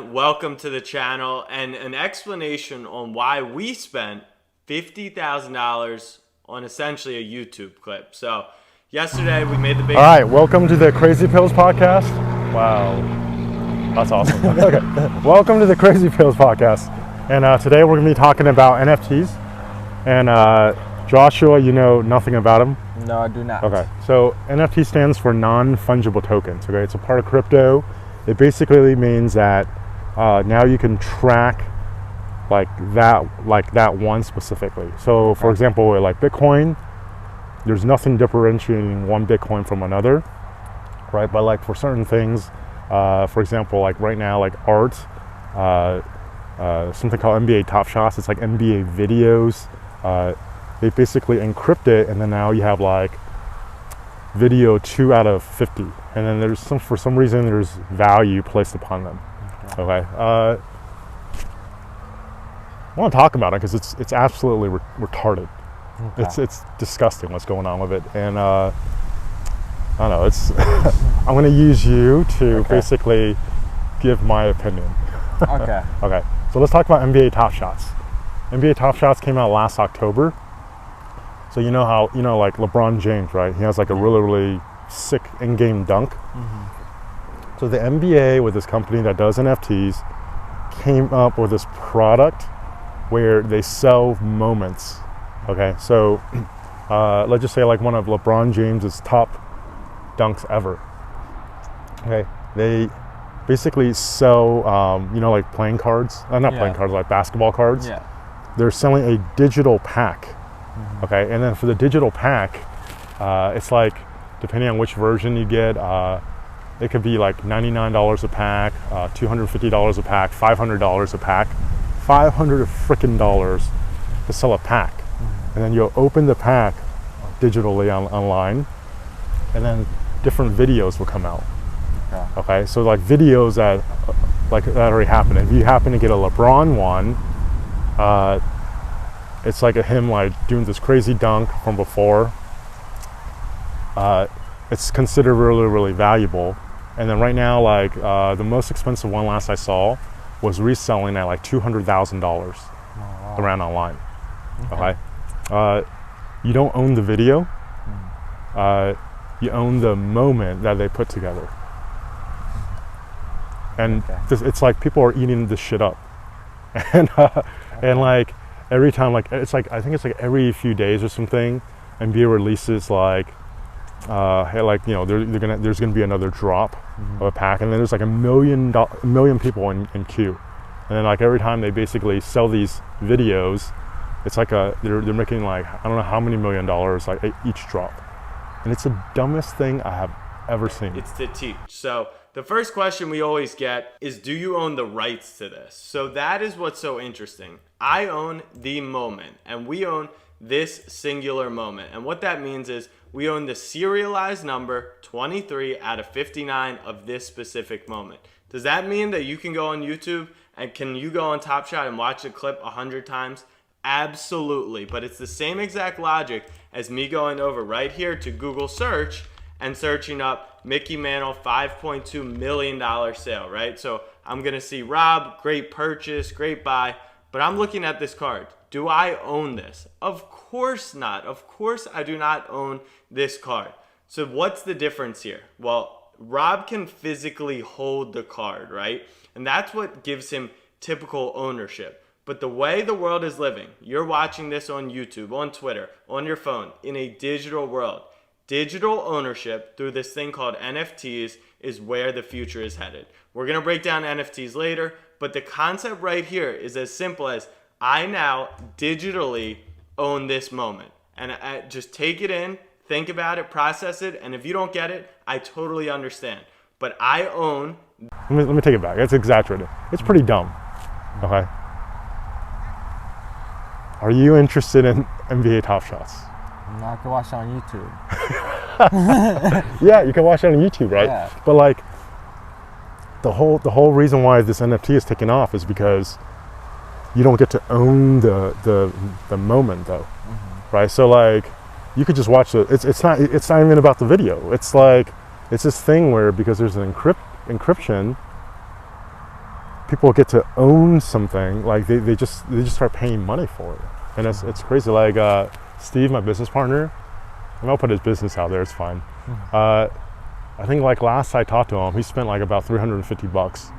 Welcome to the channel and an explanation on why we spent $50,000 on essentially a YouTube clip. So yesterday we made the big... All right, welcome to the Crazy Pills podcast. Wow, that's awesome. Okay, welcome to the Crazy Pills podcast. And today we're gonna be talking about NFTs. And Joshua, you know nothing about them? No, I do not. Okay, so NFT stands for Non-Fungible Tokens, okay? It's a part of crypto. It basically means that now you can track like that one specifically. So for example, like Bitcoin, there's nothing differentiating one Bitcoin from another, right? But like for certain things, for example, like right now, like art, something called NBA Top Shots, it's like NBA videos. They basically encrypt it, and then now you have like video 2 out of 50, and then for some reason there's value placed upon them. Okay. I want to talk about it because it's absolutely retarded. Okay. It's disgusting what's going on with it, and I don't know. It's I'm going to use you to basically give my opinion. Okay. Okay. So let's talk about NBA Top Shots. NBA Top Shots came out last October. So you know how like LeBron James, right? He has like a really sick in-game dunk. Mm-hmm. So the NBA, with this company that does NFTs, came up with this product where they sell moments. Okay, so let's just say like one of LeBron James's top dunks ever. Okay, they basically sell, like playing cards. Not playing cards, like basketball cards. Yeah. They're selling a digital pack. Mm-hmm. Okay, and then for the digital pack, it's like, depending on which version you get, it could be like $99 a pack, $250 a pack, $500 a pack, $500 freaking to sell a pack. Mm-hmm. And then you'll open the pack digitally online, and then different videos will come out. Okay, so like videos that already happened. If you happen to get a LeBron one, it's like him like doing this crazy dunk from before. It's considered really valuable. And then right now, like the most expensive one last I saw was reselling at like $200,000 around online. Okay. You don't own the video. You own the moment that they put together. And it's like people are eating this shit up. And like every time, like it's like, I think it's like every few days or something, NBA releases like, hey, like, there's gonna be another drop of a pack, and then there's like a million people in queue, and then like every time they basically sell these videos, it's like they're making like I don't know how many $1 million like each drop, and it's the dumbest thing I have ever seen. It's to teach. So the first question we always get is, do you own the rights to this? So that is what's so interesting. I own the moment, and we own this singular moment. And what that means is we own the serialized number 23 out of 59 of this specific moment. Does that mean that you can go on YouTube and can you go on Top Shot and watch the clip 100 times? Absolutely. But it's the same exact logic as me going over right here to Google search and searching up Mickey Mantle $5.2 million sale, right? So I'm going to see Rob, great purchase, great buy, but I'm looking at this card. Do I own this? Of course not. Of course I do not own this card. So what's the difference here? Well, Rob can physically hold the card, right? And that's what gives him typical ownership. But the way the world is living, you're watching this on YouTube, on Twitter, on your phone, in a digital world. Digital ownership through this thing called NFTs is where the future is headed. We're going to break down NFTs later, but the concept right here is as simple as I now digitally own this moment. And I just take it in, think about it, process it, and if you don't get it, I totally understand. But I own... Let me take it back. It's exaggerated. It's pretty dumb. Okay? Are you interested in NBA Top Shots? No, I can watch it on YouTube. Yeah, you can watch it on YouTube, right? Yeah. But like the whole reason why this NFT is taking off is because you don't get to own the moment though. Mm-hmm. Right? So like you could just watch it's not even about the video. It's like it's this thing where because there's an encryption, people get to own something, like they just start paying money for it, and it's crazy. Like Steve, my business partner, and I'll put his business out there. It's fine. I think like last I talked to him, he spent like about $350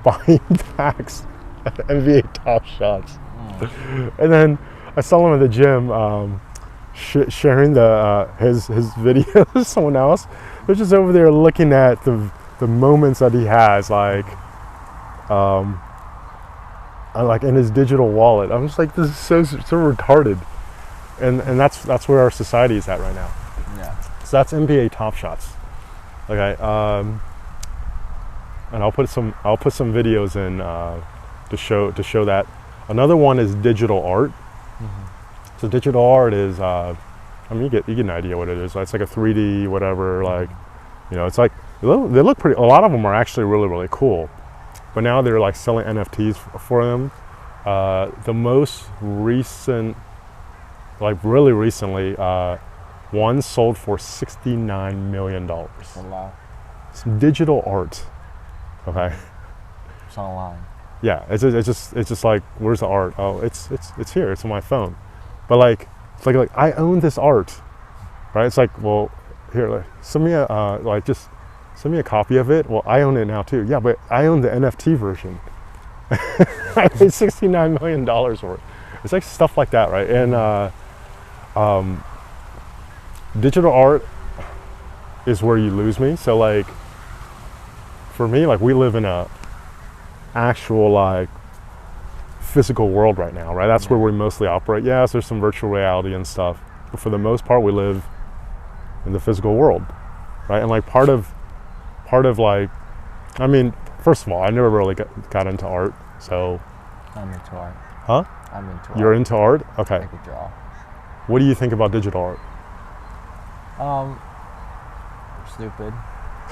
buying packs of NBA Top Shots, and then I saw him at the gym sharing his videos with someone else. They're just over there looking at the moments that he has, like in his digital wallet. I'm just like, this is so retarded, and that's where our society is at right now. Yeah. So that's NBA Top Shots. Okay, and I'll put some videos in to show that. Another one is digital art. So digital art is, I mean, you get an idea what it is. It's like a 3D whatever. Like, it's like they look pretty. A lot of them are actually really, really cool. But now they're like selling NFTs for them. The most recent, like really recently, one sold for $69 million. Wow. Some digital art. Okay. It's online. Yeah, it's just like, where's the art? Oh, it's here. It's on my phone. But like I own this art, right? It's like, well, here, like, send me a copy of it. Well, I own it now too. Yeah, but I own the NFT version. I paid $69 million for it. It's like stuff like that, right? And digital art is where you lose me. So like, for me, like, we live in a actual like physical world right now, right? That's where we mostly operate. Yes, there's some virtual reality and stuff, but for the most part, we live in the physical world, right? And like part of like, I mean, first of all, I never really got into art, so. I'm into art. Huh? I'm into art. You're into art? Okay. I could draw. What do you think about digital art? Stupid.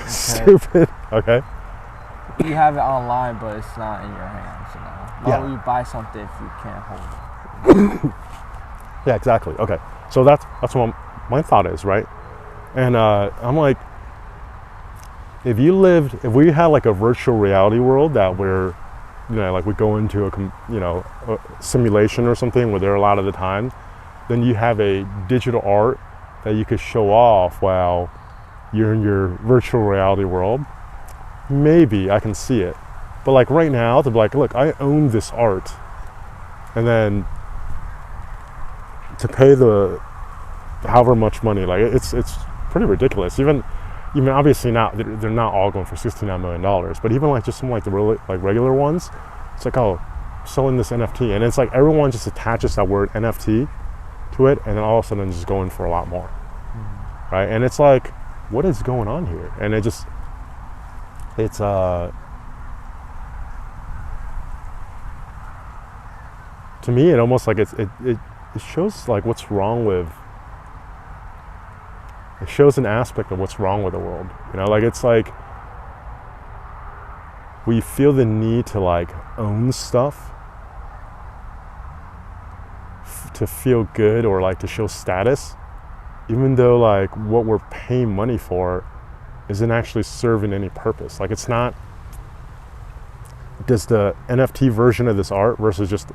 Stupid. Okay. You have it online, but it's not in your hands, Why would you buy something if you can't hold it? Yeah, exactly. Okay. So that's what my thought is, right? And I'm like, if we had like a virtual reality world that we're, like we go into a simulation or something where there a lot of the time, then you have a digital art that you could show off while you're in your virtual reality world. Maybe I can see it. But like right now, to be like, look, I own this art. And then to pay the however much money, like it's pretty ridiculous. Even obviously they're not all going for $69 million, but even like just some like the really like regular ones, it's like, oh, selling this NFT, and it's like everyone just attaches that word NFT to it, and then all of a sudden just going for a lot more, right? And it's like, what is going on here? And it's to me, it almost like it shows like what's wrong with. It shows an aspect of what's wrong with the world. Like it's like we feel the need to like own stuff to feel good or like to show status, even though like what we're paying money for isn't actually serving any purpose. Like it's not just the NFT version of this art versus just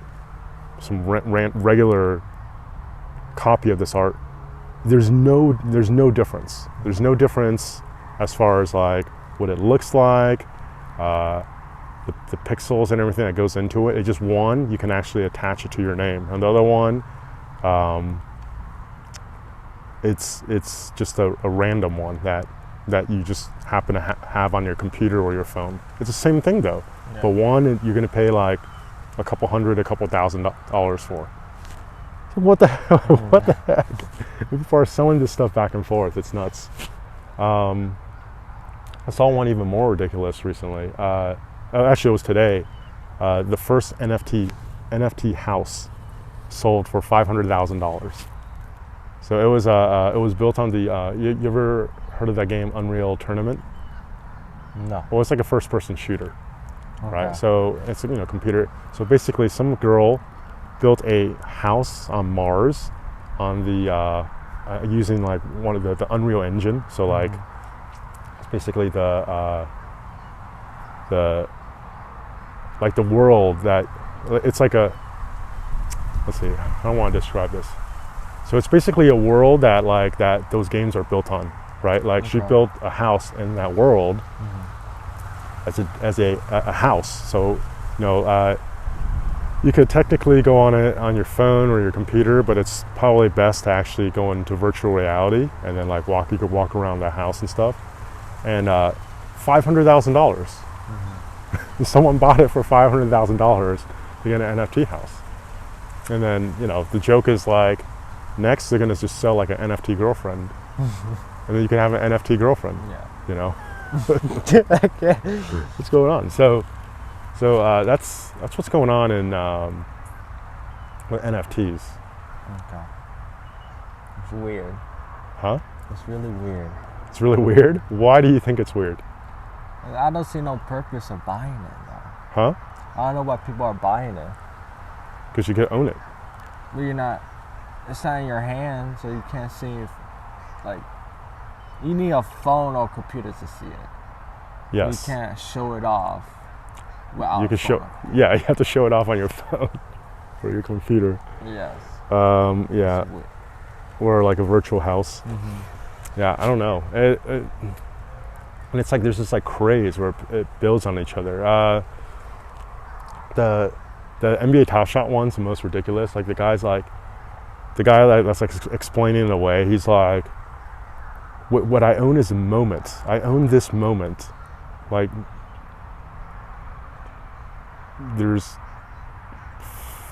some regular copy of this art. There's no difference. There's no difference as far as like what it looks like, the pixels and everything that goes into it. It's just one, you can actually attach it to your name, and the other one, it's just a random one that you just happen to have on your computer or your phone. It's the same thing though, but one you're going to pay like a couple $1,000 for. So what the hell? What the heck? People are selling this stuff back and forth. It's nuts. I saw one even more ridiculous recently. Actually, it was today. The first NFT house sold for $500,000. So it was built on the. You ever heard of that game Unreal Tournament? No. Well, it's like a first-person shooter, Okay. right? So it's computer. So basically, some girl built a house on Mars on the using like one of the Unreal Engine. So like it's basically the like the world that it's like a, let's see, I don't want to describe this. So it's basically a world that like that those games are built on, right? Like she built a house in that world as a house. So you could technically go on it on your phone or your computer, but it's probably best to actually go into virtual reality and then like you could walk around the house and stuff. And $500,000. Someone bought it for $500,000 to get an NFT house. And then, the joke is like, next they're gonna just sell like an NFT girlfriend. And then you can have an NFT girlfriend, What's going on? So that's what's going on in with NFTs. Okay. It's weird. Huh? It's really weird. It's really weird? Why do you think it's weird? I don't see no purpose of buying it though. Huh? I don't know why people are buying it. Because you can own it. But it's not in your hand, so you can't see if, like, you need a phone or computer to see it. Yes. You can't show it off without you can show. Yeah, you have to show it off on your phone or your computer. Yes. Yeah. Or like a virtual house. Yeah, I don't know. And it's like there's this like craze where it builds on each other. The NBA Top Shot one's the most ridiculous. Like the guy that's like explaining it away. He's like, what I own is a moment. I own this moment. Like there's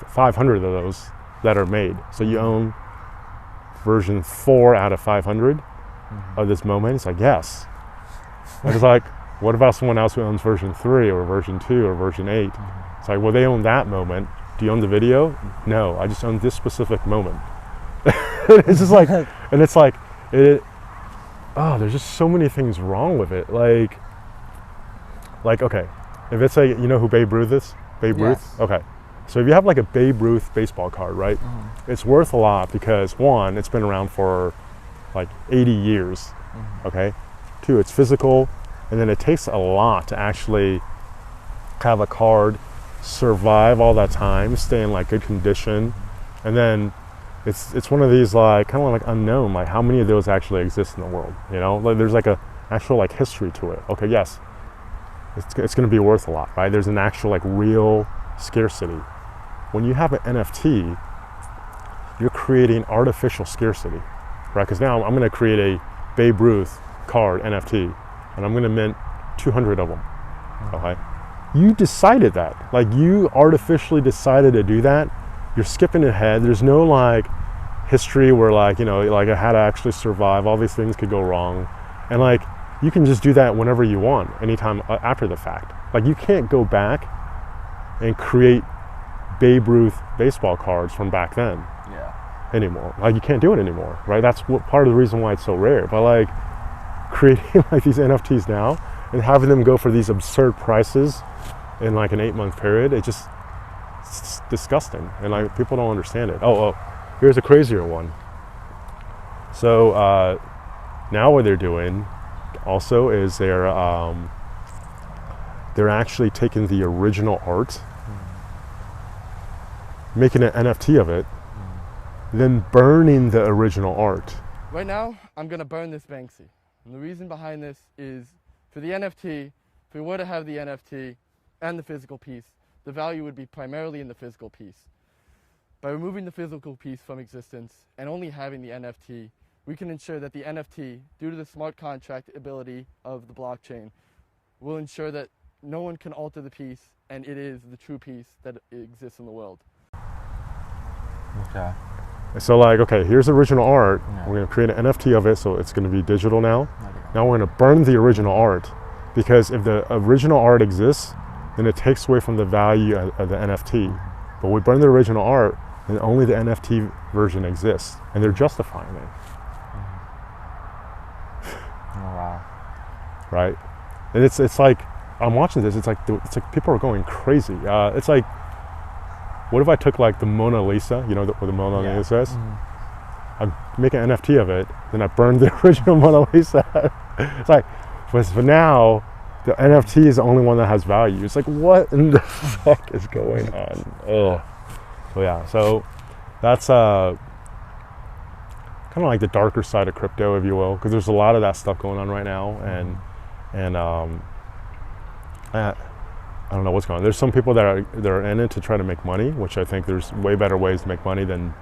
500 of those that are made. So you own version 4 out of 500 of this moment. It's like, yes. And it's like, what about someone else who owns version 3 or version 2 or version 8? It's like, well, they own that moment. Do you own the video? No, I just own this specific moment. It's just like, and it's like, there's just so many things wrong with it. Like, okay, if it's you know who Babe Ruth is? Babe Ruth? Okay. So if you have like a Babe Ruth baseball card, right? It's worth a lot because one, it's been around for like 80 years, okay? 2, it's physical, and then it takes a lot to actually have a card survive all that time, stay in like good condition, and then it's one of these like kind of like unknown, like how many of those actually exist in the world, Like there's like a actual like history to it. Okay, yes, it's going to be worth a lot, right? There's an actual like real scarcity. When you have an NFT, you're creating artificial scarcity, right? Because now I'm going to create a Babe Ruth card NFT, and I'm going to mint 200 of them. Okay, you decided that, like you artificially decided to do that. You're skipping ahead. There's no like history where like like it had to actually survive. All these things could go wrong, and like you can just do that whenever you want, anytime after the fact. Like you can't go back and create Babe Ruth baseball cards from back then anymore. Like you can't do it anymore, right? That's part of the reason why it's so rare. But like creating like these NFTs now and having them go for these absurd prices in like an 8-month period, it's disgusting, and like people don't understand it. Oh, here's a crazier one. So now what they're doing also is they're actually taking the original art, making an NFT of it, then burning the original art. Right now, I'm gonna burn this Banksy. And the reason behind this is for the NFT, if we were to have the NFT and the physical piece, the value would be primarily in the physical piece. By removing the physical piece from existence and only having the NFT, we can ensure that the NFT, due to the smart contract ability of the blockchain, will ensure that no one can alter the piece, and it is the true piece that exists in the world. Okay. So like, okay, here's original art. We're going to create an NFT of it, so it's going to be digital now. Now we're going to burn the original art, because if the original art exists, then it takes away from the value of the NFT. But we burn the original art, and only the NFT version exists, and they're justifying it. Oh, wow. Right? And it's like, I'm watching this, it's like people are going crazy. It's like, what if I took like the Mona Lisa, what the Mona Lisa is? I make an NFT of it, then I burn the original Mona Lisa. It's like, but now the NFT is the only one that has value. It's like, what in the fuck is going on? Ugh. So yeah, so that's kind of like the darker side of crypto, if you will, because there's a lot of that stuff going on right now, and I don't know what's going on. There's some people that are in it to try to make money, which I think there's way better ways to make money than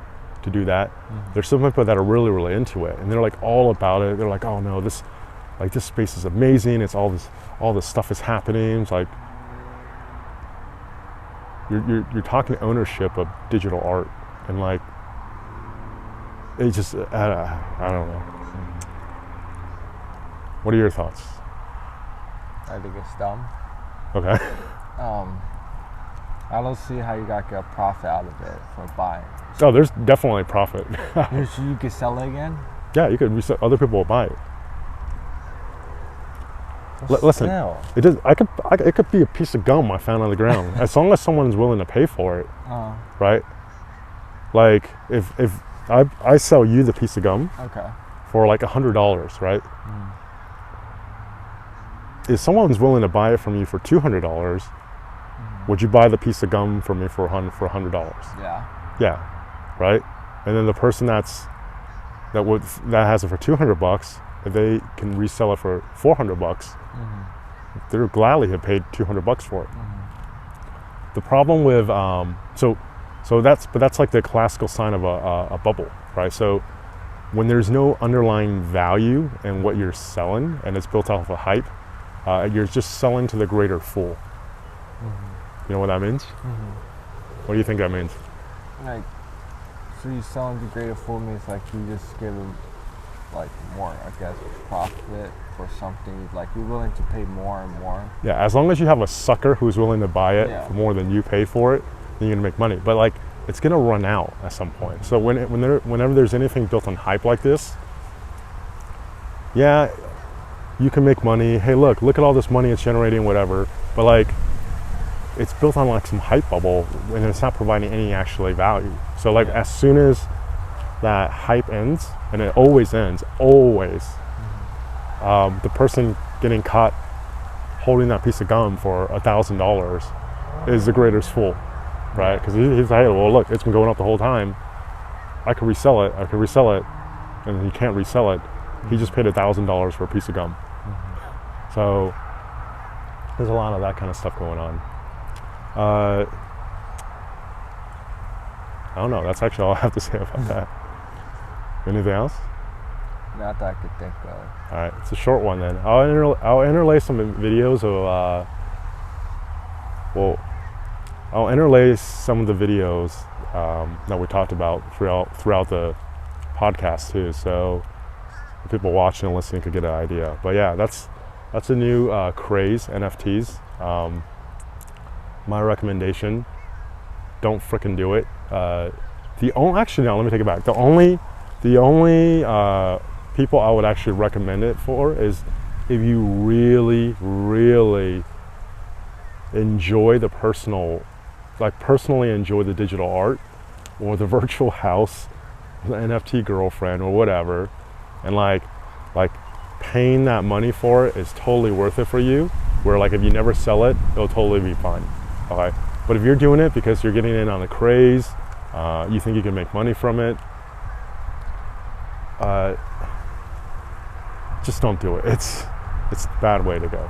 to do that. There's some people that are really, really into it, and they're like all about it. They're like, oh no, this space is amazing. It's all this stuff is happening. It's like you're talking ownership of digital art, and like it just I don't know. What are your thoughts? I think it's dumb. Okay. I don't see how you got get a profit out of it for buying. Oh, there's definitely profit. You could sell it again. Yeah, you could resell. Other people will buy it. Listen, Still. it does. It could be a piece of gum I found on the ground, as long as someone's willing to pay for it, right? Like if I sell you the piece of gum Okay. for like $100, right? If someone's willing to buy it from you for $200, would you buy the piece of gum from me for $100? Yeah. Yeah, right. And then the person that has it for $200, if they can resell it for $400, they'll gladly have paid $200 for it. The problem with that's like the classical sign of a bubble, right? So when there's no underlying value in what you're selling and it's built off of hype, you're just selling to the greater fool. You know what that means? What do you think that means? Like, so you selling to greater fool means like you just give them like more, I guess, profit for something. Like you're willing to pay more and more. Yeah, as long as you have a sucker who's willing to buy it Yeah. for more than you pay for it, then you're gonna make money. But like, it's gonna run out at some point. So whenever there's anything built on hype like this, yeah, you can make money. Hey, look at all this money it's generating, whatever. But like, it's built on like some hype bubble, and it's not providing any actually value. So like, as soon as that hype ends, and it always ends, the person getting caught holding that piece of gum for $1,000 is the greatest fool, right? Because he's like, hey, well, look, it's been going up the whole time. I could resell it, and he can't resell it. He just paid $1,000 for a piece of gum. So there's a lot of that kind of stuff going on. I don't know. That's actually all I have to say about that. Anything else? Not that I could think of. All right, it's a short one then. I'll interlay some videos of. I'll interlay some of the videos that we talked about throughout the podcast too, so people watching and listening could get an idea. But yeah, that's a new craze, NFTs. My recommendation: don't frickin' do it. Actually, no, let me take it back. The only people I would actually recommend it for is if you really, really enjoy personally enjoy the digital art or the virtual house, the NFT girlfriend or whatever, and like paying that money for it is totally worth it for you. Where like if you never sell it, it'll totally be fine. Okay, but if you're doing it because you're getting in on the craze, you think you can make money from it, just don't do it. It's a bad way to go.